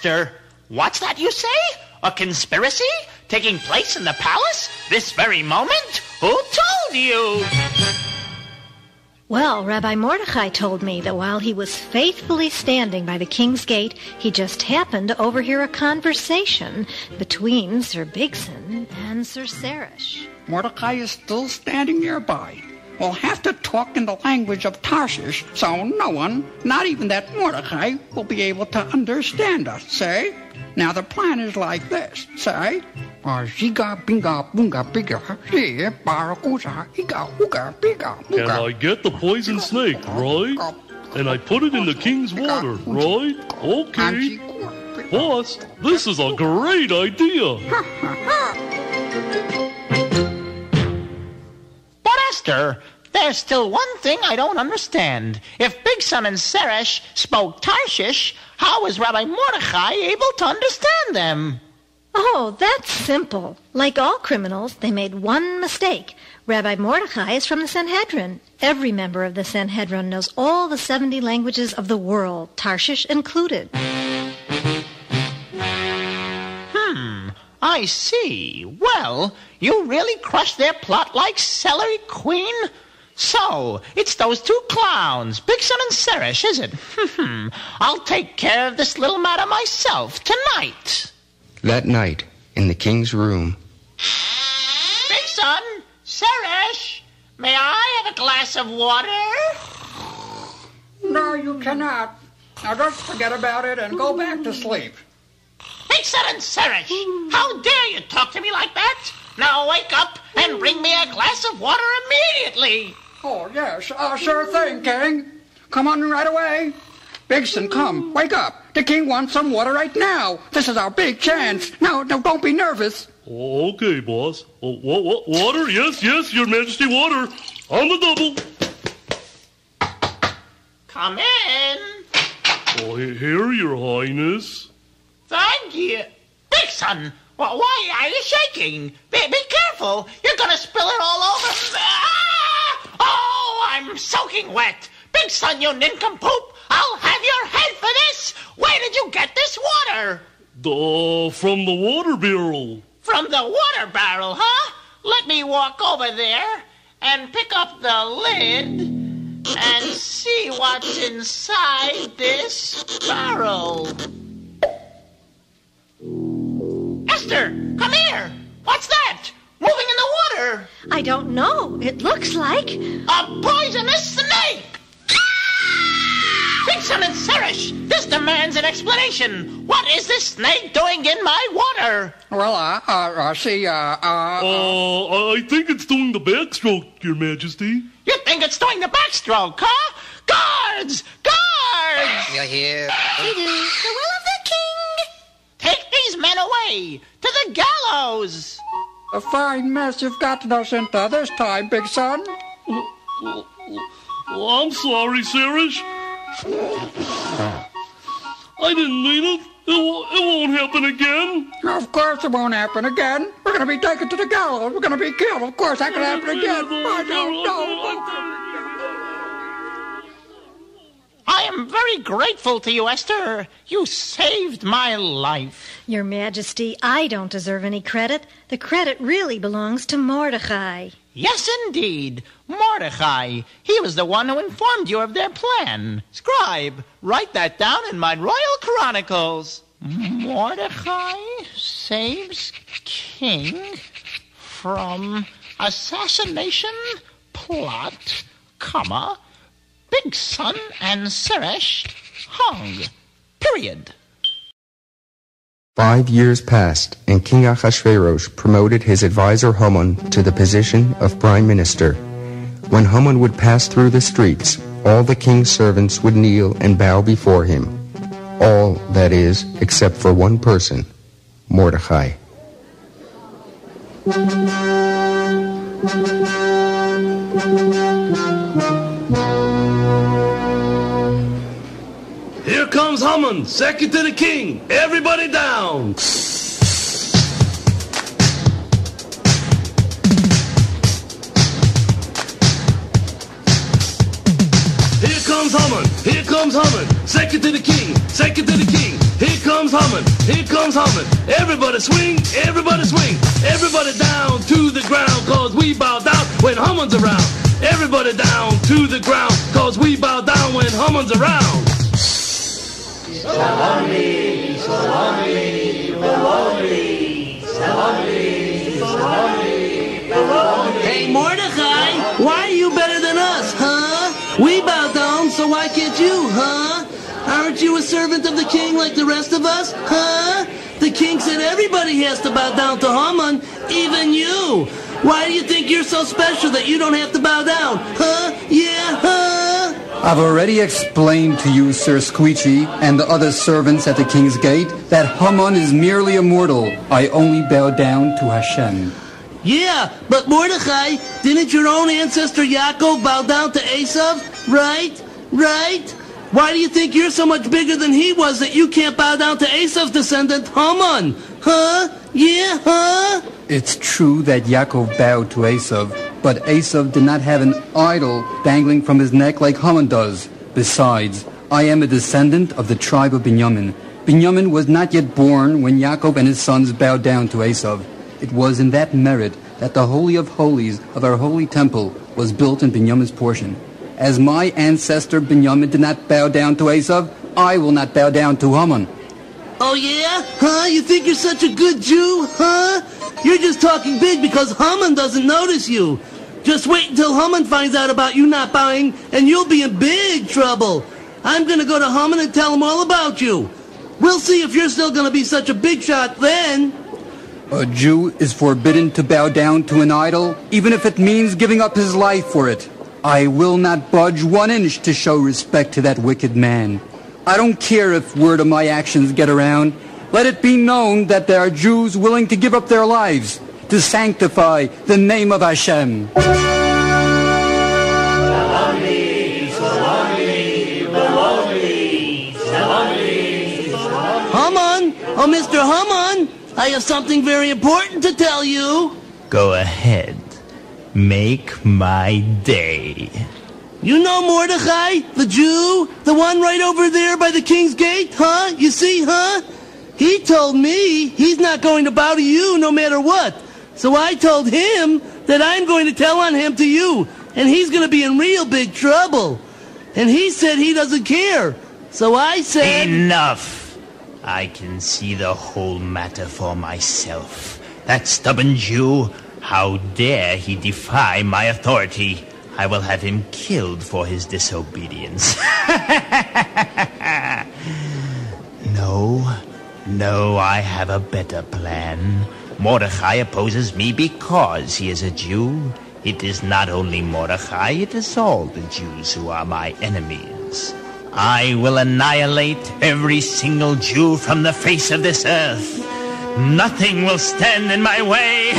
Esther, what's that you say? A conspiracy taking place in the palace this very moment? Who told you? Well, Rabbi Mordechai told me that while he was faithfully standing by the king's gate, he just happened to overhear a conversation between Sir Bigson and Sir Sarish. Mordecai is still standing nearby. We'll have to talk in the language of Tarshish, so no one, not even that Mordecai, will be able to understand us, say? Now the plan is like this, say? Ziga binga bunga biga si barakusa higa uga biga And I get the poison snake, right? And I put it in the king's water, right? Okay. Boss, this is a great idea. But Esther, there's still one thing I don't understand. If Bigson and Seresh spoke Tarshish, how was Rabbi Mordechai able to understand them? Oh, that's simple. Like all criminals, they made one mistake. Rabbi Mordechai is from the Sanhedrin. Every member of the Sanhedrin knows all the 70 languages of the world, Tarshish included. I see. Well, you really crushed their plot like celery, Queen? So, it's those two clowns, Bigson and Seresh, is it? I'll take care of this little matter myself tonight. That night, in the king's room... Bigson, Seresh, may I have a glass of water? No, you cannot. Now just forget about it and go back to sleep. Bigson and Seresh, how dare you talk to me like that? Now wake up and bring me a glass of water immediately. Oh, yes, sure thing, King. Come on right away. Bigson, come, wake up. The king wants some water right now. This is our big chance. No, don't be nervous. Okay, boss. Water? Yes, your majesty, water. On the double. Come in. Oh, here, your highness. Thank you. Bigson, why are you shaking? Be careful. You're going to spill it all over. Oh, I'm soaking wet. Bigson, you nincompoop. I'll have your head for this. Where did you get this water? From the water barrel. From the water barrel, huh? Let me walk over there and pick up the lid and see what's inside this barrel. Esther, come here. What's that? Moving in the water. I don't know. It looks like... a poisonous snake. Bigson and Seresh, this demands an explanation. What is this snake doing in my water? Well, I think it's doing the backstroke, your majesty. You think it's doing the backstroke, huh? Guards! Guards! You're here. We do. The will of the king. Take these men away to the gallows. a fine mess you've gotten us into this time, big son. I'm sorry, Sarish. I didn't mean it. It won't happen again. Of course it won't happen again. We're going to be taken to the gallows. We're going to be killed. Of course that can happen again. I don't know. I am very grateful to you, Esther. You saved my life. Your Majesty, I don't deserve any credit. The credit really belongs to Mordecai. Yes, indeed. Mordecai. He was the one who informed you of their plan. Scribe, write that down in my royal chronicles. Mordecai saves king from assassination plot, comma, Big Son and Seresh hung. Period. 5 years passed, and King Ahasuerus promoted his advisor Haman to the position of prime minister. When Haman would pass through the streets, all the king's servants would kneel and bow before him. All, that is, except for one person, Mordecai. Here comes Haman, second to the king. Everybody down. Here comes Haman, second to the king, second to the king. Here comes Haman, here comes Haman. Everybody swing, everybody swing. Everybody down to the ground, cause we bow down when Haman's around. Everybody down to the ground, cause we bow down when Haman's around. Salami, salami, baloney. Salami, salami, baloney. Hey, Mordecai, why are you better than us, huh? We bow down, so why can't you, huh? Aren't you a servant of the king like the rest of us, huh? The king said everybody has to bow down to Haman, even you. Why do you think you're so special that you don't have to bow down, huh? Yeah, huh? I've already explained to you, Sir Squeegee, and the other servants at the king's gate, that Haman is merely a mortal. I only bow down to Hashem. Yeah, but Mordecai, didn't your own ancestor Yaakov bow down to Esav? Right? Right? Why do you think you're so much bigger than he was that you can't bow down to Esav's descendant, Haman? Huh? Yeah, huh? It's true that Yaakov bowed to Esav, but Esav did not have an idol dangling from his neck like Haman does. Besides, I am a descendant of the tribe of Binyamin. Binyamin was not yet born when Yaakov and his sons bowed down to Esav. It was in that merit that the Holy of Holies of our holy temple was built in Binyamin's portion. As my ancestor Binyamin did not bow down to Esav, I will not bow down to Haman. Oh yeah? Huh? You think you're such a good Jew? Huh? You're just talking big because Haman doesn't notice you. Just wait until Haman finds out about you not bowing and you'll be in big trouble. I'm gonna go to Haman and tell him all about you. We'll see if you're still gonna be such a big shot then. A Jew is forbidden to bow down to an idol, even if it means giving up his life for it. I will not budge 1 inch to show respect to that wicked man. I don't care if word of my actions get around. Let it be known that there are Jews willing to give up their lives to sanctify the name of Hashem. Salami, salami, baloney. Salami, salami. Haman! Oh, Mr. Haman! I have something very important to tell you. Go ahead. Make my day. You know Mordecai, the Jew? The one right over there by the king's gate, huh? You see, huh? He told me he's not going to bow to you no matter what. So I told him that I'm going to tell on him to you, and he's going to be in real big trouble. And he said he doesn't care. So I said... Enough! I can see the whole matter for myself. That stubborn Jew, how dare he defy my authority? I will have him killed for his disobedience. No, I have a better plan. Mordecai opposes me because he is a Jew. It is not only Mordecai, it is all the Jews who are my enemies. I will annihilate every single Jew from the face of this earth. Nothing will stand in my way.